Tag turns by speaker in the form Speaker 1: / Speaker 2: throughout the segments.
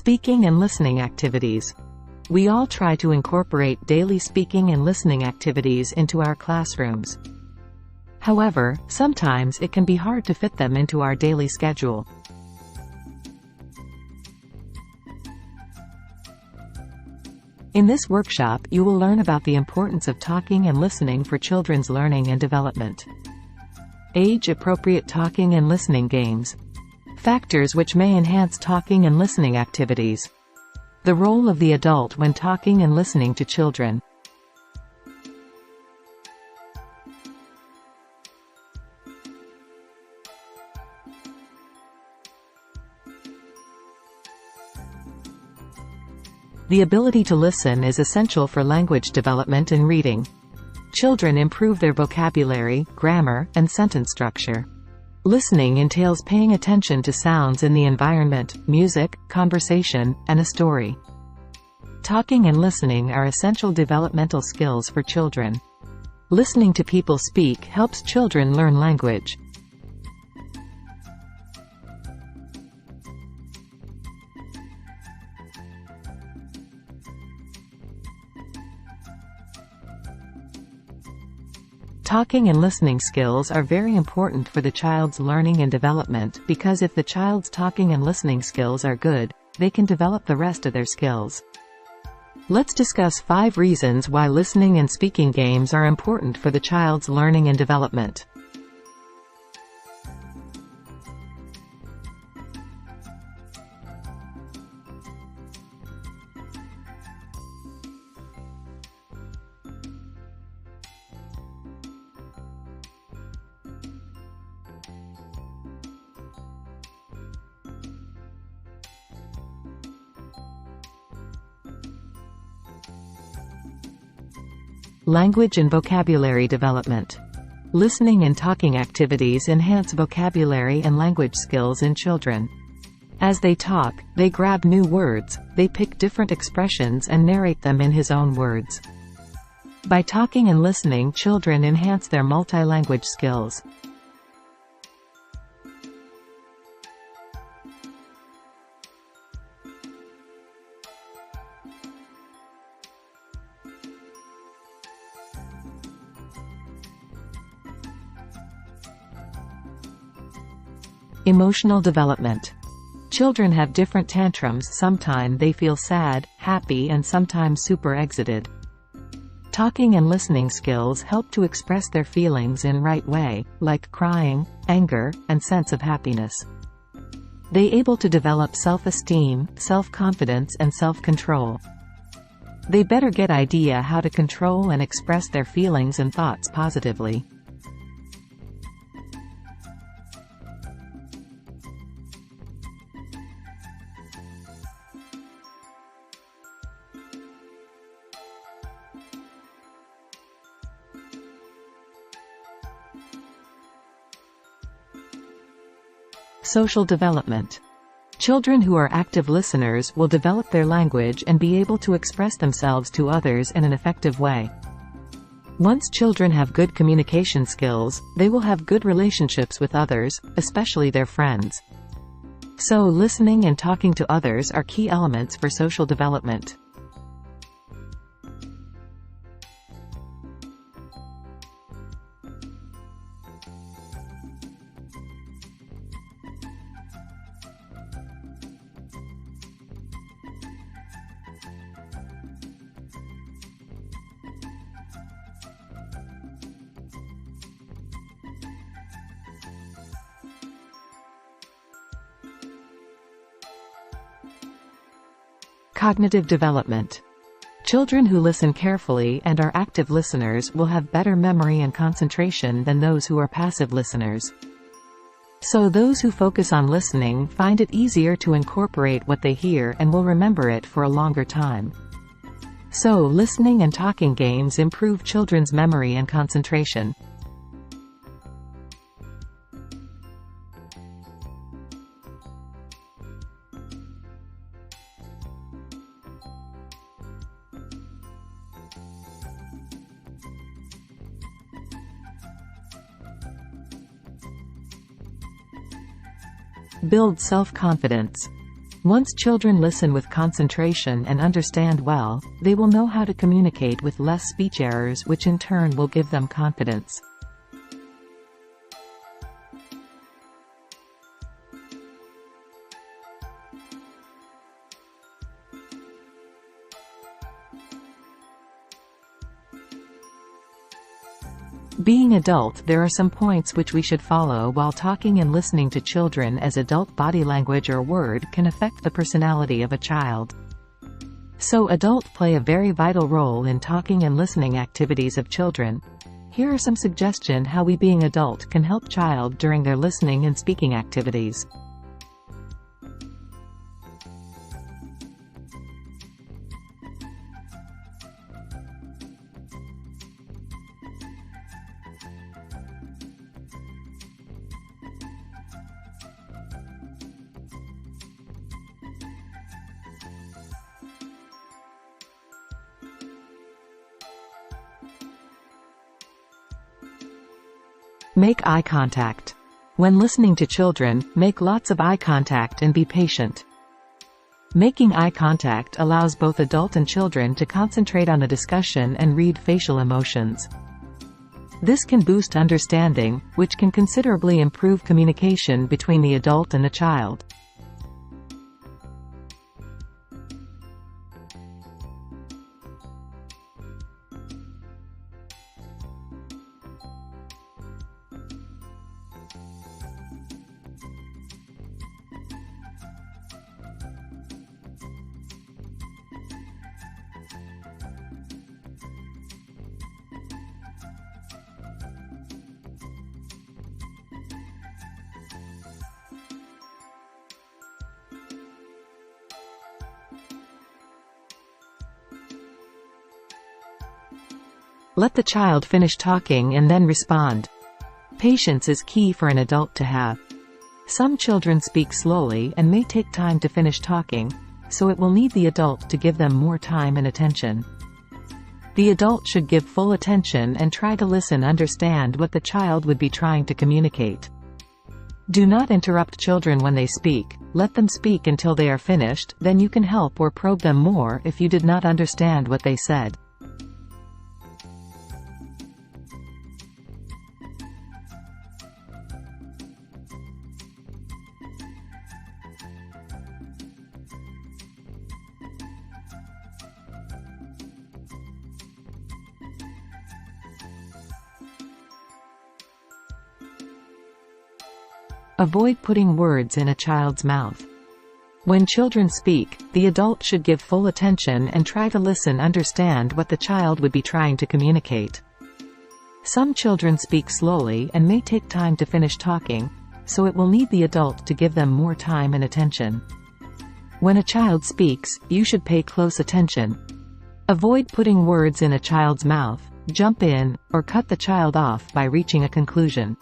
Speaker 1: Speaking and listening activities. We all try to incorporate daily speaking and listening activities into our classrooms. However, sometimes it can be hard to fit them into our daily schedule. In this workshop, you will learn about the importance of talking and listening for children's learning and development. Age-appropriate talking and listening games. Factors which may enhance talking and listening activities. The role of the adult when talking and listening to children. The ability to listen is essential for language development and reading. Children improve their vocabulary, grammar, and sentence structure. Listening entails paying attention to sounds in the environment, music, conversation, and a story. Talking and listening are essential developmental skills for children. Listening to people speak helps children learn language. Talking and listening skills are very important for the child's learning and development because if the child's talking and listening skills are good, they can develop the rest of their skills. Let's discuss 5 reasons why listening and speaking games are important for the child's learning and development. Language and vocabulary development. Listening and talking activities enhance vocabulary and language skills in children. As they talk, they grab new words, they pick different expressions and narrate them in his own words. By talking and listening, children enhance their multi-language skills. Emotional development. Children have different tantrums. Sometimes they feel sad, happy, and sometimes super excited. Talking and listening skills help to express their feelings in right way, like crying, anger, and sense of happiness. They able to develop self-esteem, self-confidence, and self-control. They better get idea how to control and express their feelings and thoughts positively. Social development. Children who are active listeners will develop their language and be able to express themselves to others in an effective way. Once children have good communication skills, they will have good relationships with others, especially their friends. So listening and talking to others are key elements for social development. Cognitive development. Children who listen carefully and are active listeners will have better memory and concentration than those who are passive listeners. So those who focus on listening find it easier to incorporate what they hear and will remember it for a longer time. So listening and talking games improve children's memory and concentration. Build self-confidence. Once children listen with concentration and understand well, they will know how to communicate with less speech errors, which in turn will give them confidence. Being adult, there are some points which we should follow while talking and listening to children, as adult body language or word can affect the personality of a child. So adults play a very vital role in talking and listening activities of children. Here are some suggestions how we being adult can help child during their listening and speaking activities. Make eye contact. When listening to children, make lots of eye contact and be patient. Making eye contact allows both adult and children to concentrate on the discussion and read facial emotions. This can boost understanding, which can considerably improve communication between the adult and the child. Let the child finish talking and then respond. Patience is key for an adult to have. Some children speak slowly and may take time to finish talking, so it will need the adult to give them more time and attention. The adult should give full attention and try to listen, understand what the child would be trying to communicate. Do not interrupt children when they speak. Let them speak until they are finished, then you can help or probe them more if you did not understand what they said. Avoid putting words in a child's mouth. When children speak, the adult should give full attention and try to listen, understand what the child would be trying to communicate. Some children speak slowly and may take time to finish talking, so it will need the adult to give them more time and attention. When a child speaks, you should pay close attention. Avoid putting words in a child's mouth, jump in, or cut the child off by reaching a conclusion.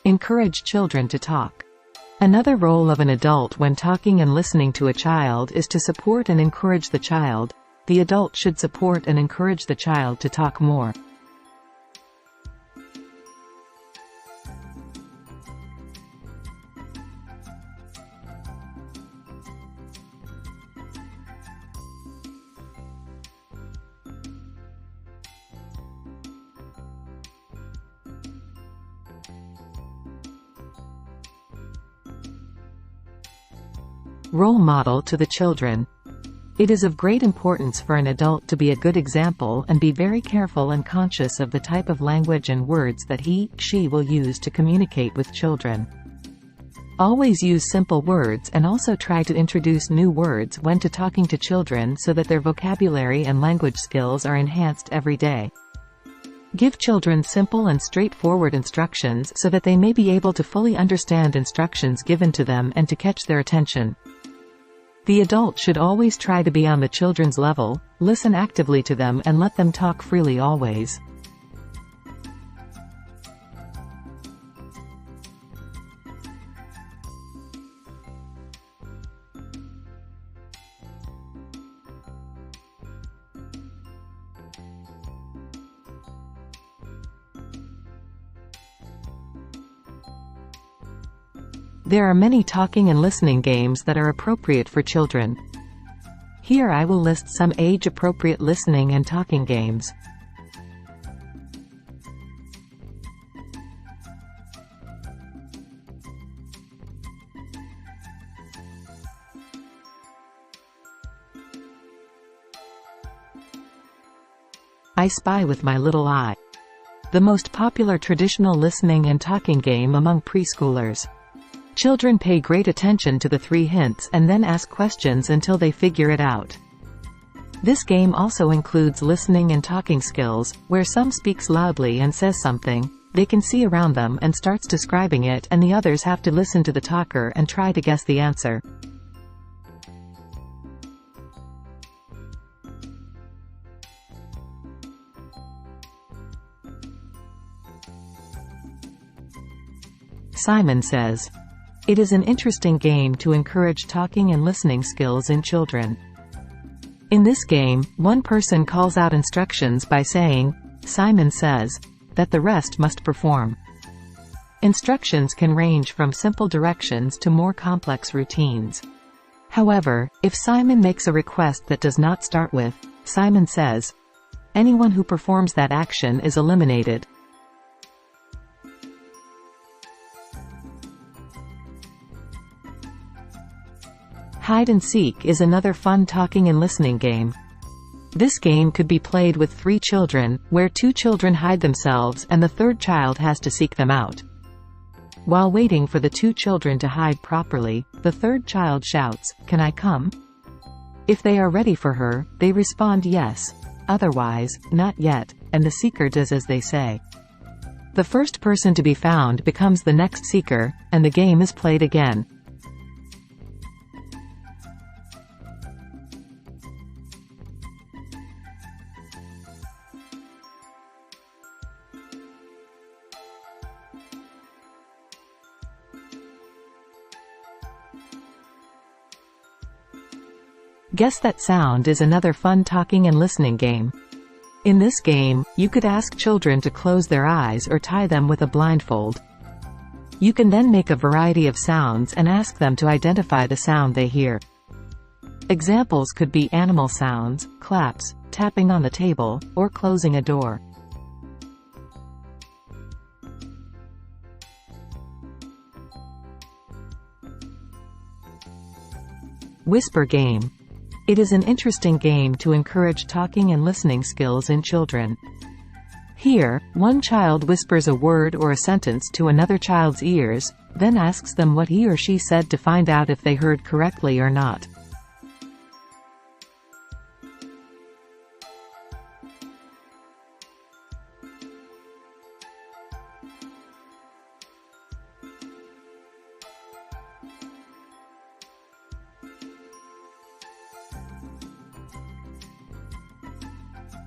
Speaker 1: Encourage children to talk. Another role of an adult when talking and listening to a child is to support and encourage the child. The adult should support and encourage the child to talk more. Role model to the children. It is of great importance for an adult to be a good example and be very careful and conscious of the type of language and words that he/she will use to communicate with children. Always use simple words and also try to introduce new words when talking to children so that their vocabulary and language skills are enhanced every day. Give children simple and straightforward instructions so that they may be able to fully understand instructions given to them and to catch their attention. The adult should always try to be on the children's level, listen actively to them and let them talk freely always. There are many talking and listening games that are appropriate for children. Here I will list some age-appropriate listening and talking games. I Spy with My Little Eye. The most popular traditional listening and talking game among preschoolers. Children pay great attention to the 3 hints and then ask questions until they figure it out. This game also includes listening and talking skills, where some speaks loudly and says something they can see around them and starts describing it, and the others have to listen to the talker and try to guess the answer. Simon Says. It is an interesting game to encourage talking and listening skills in children. In this game, one person calls out instructions by saying, "Simon says," that the rest must perform. Instructions can range from simple directions to more complex routines. However, if Simon makes a request that does not start with, "Simon says," anyone who performs that action is eliminated. Hide and Seek is another fun talking and listening game. This game could be played with 3 children, where 2 children hide themselves and the 3rd child has to seek them out. While waiting for the 2 children to hide properly, the 3rd child shouts, "Can I come?" If they are ready for her, they respond yes. Otherwise, not yet, and the seeker does as they say. The first person to be found becomes the next seeker, and the game is played again. Guess That Sound is another fun talking and listening game. In this game, you could ask children to close their eyes or tie them with a blindfold. You can then make a variety of sounds and ask them to identify the sound they hear. Examples could be animal sounds, claps, tapping on the table, or closing a door. Whisper Game. It is an interesting game to encourage talking and listening skills in children. Here, one child whispers a word or a sentence to another child's ears, then asks them what he or she said to find out if they heard correctly or not.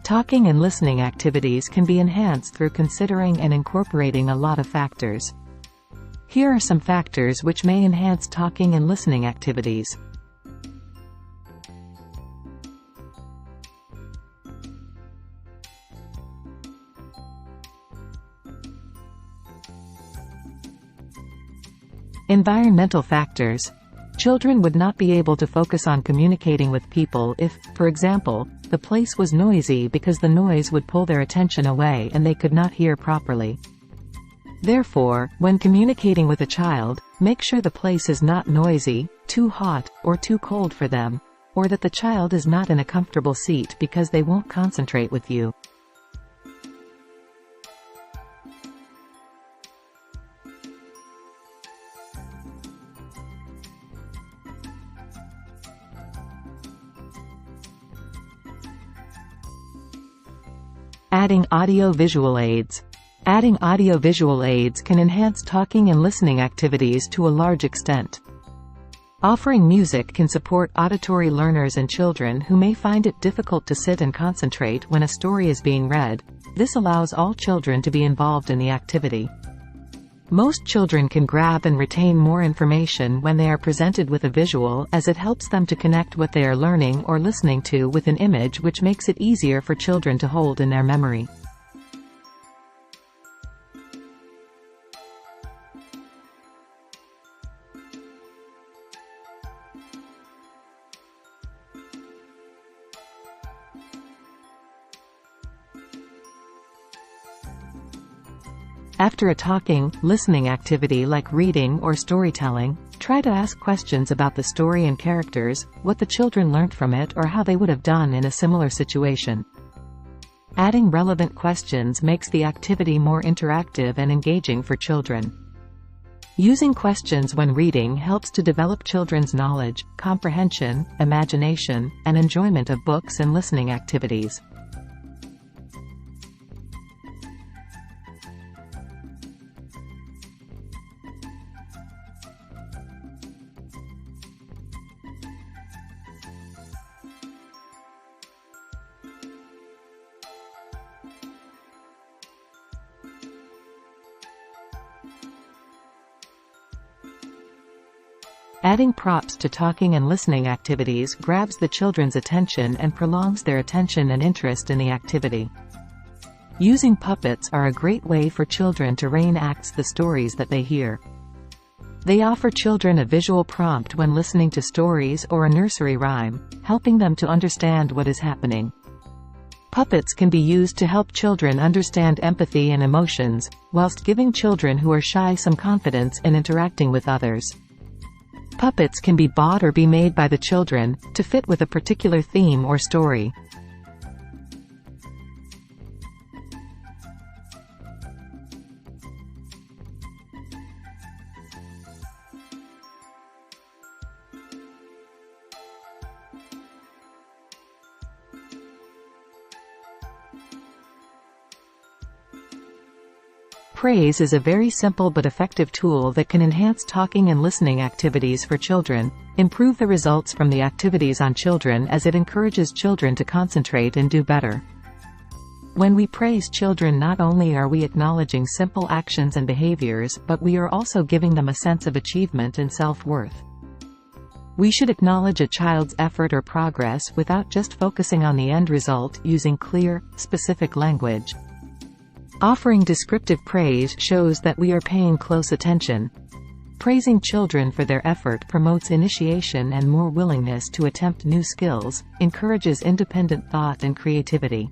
Speaker 1: Talking and listening activities can be enhanced through considering and incorporating a lot of factors. Here are some factors which may enhance talking and listening activities. Environmental factors. Children would not be able to focus on communicating with people if, for example, the place was noisy because the noise would pull their attention away and they could not hear properly. Therefore, when communicating with a child, make sure the place is not noisy, too hot, or too cold for them, or that the child is not in a comfortable seat because they won't concentrate with you. Adding audio-visual aids. Adding audio-visual aids can enhance talking and listening activities to a large extent. Offering music can support auditory learners and children who may find it difficult to sit and concentrate when a story is being read. This allows all children to be involved in the activity. Most children can grab and retain more information when they are presented with a visual, as it helps them to connect what they are learning or listening to with an image, which makes it easier for children to hold in their memory. After a talking, listening activity like reading or storytelling, try to ask questions about the story and characters, what the children learned from it, or how they would have done in a similar situation. Adding relevant questions makes the activity more interactive and engaging for children. Using questions when reading helps to develop children's knowledge, comprehension, imagination, and enjoyment of books and listening activities. Adding props to talking and listening activities grabs the children's attention and prolongs their attention and interest in the activity. Using puppets are a great way for children to reenact the stories that they hear. They offer children a visual prompt when listening to stories or a nursery rhyme, helping them to understand what is happening. Puppets can be used to help children understand empathy and emotions, whilst giving children who are shy some confidence in interacting with others. Puppets can be bought or be made by the children, to fit with a particular theme or story. Praise is a very simple but effective tool that can enhance talking and listening activities for children, improve the results from the activities on children, as it encourages children to concentrate and do better. When we praise children, not only are we acknowledging simple actions and behaviors, but we are also giving them a sense of achievement and self-worth. We should acknowledge a child's effort or progress without just focusing on the end result, using clear, specific language. Offering descriptive praise shows that we are paying close attention. Praising children for their effort promotes initiation and more willingness to attempt new skills, encourages independent thought and creativity.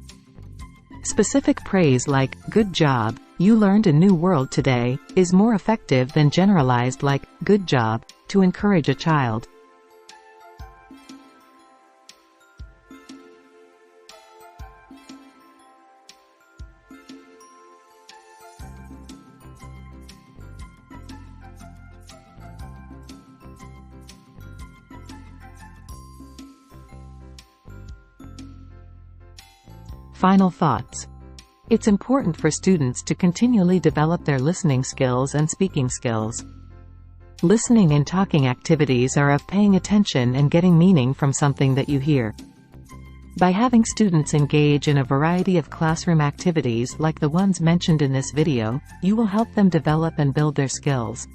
Speaker 1: Specific praise like, "Good job, you learned a new word today," is more effective than generalized like, "Good job," to encourage a child. Final thoughts. It's important for students to continually develop their listening skills and speaking skills. Listening and talking activities are of paying attention and getting meaning from something that you hear. By having students engage in a variety of classroom activities like the ones mentioned in this video, you will help them develop and build their skills.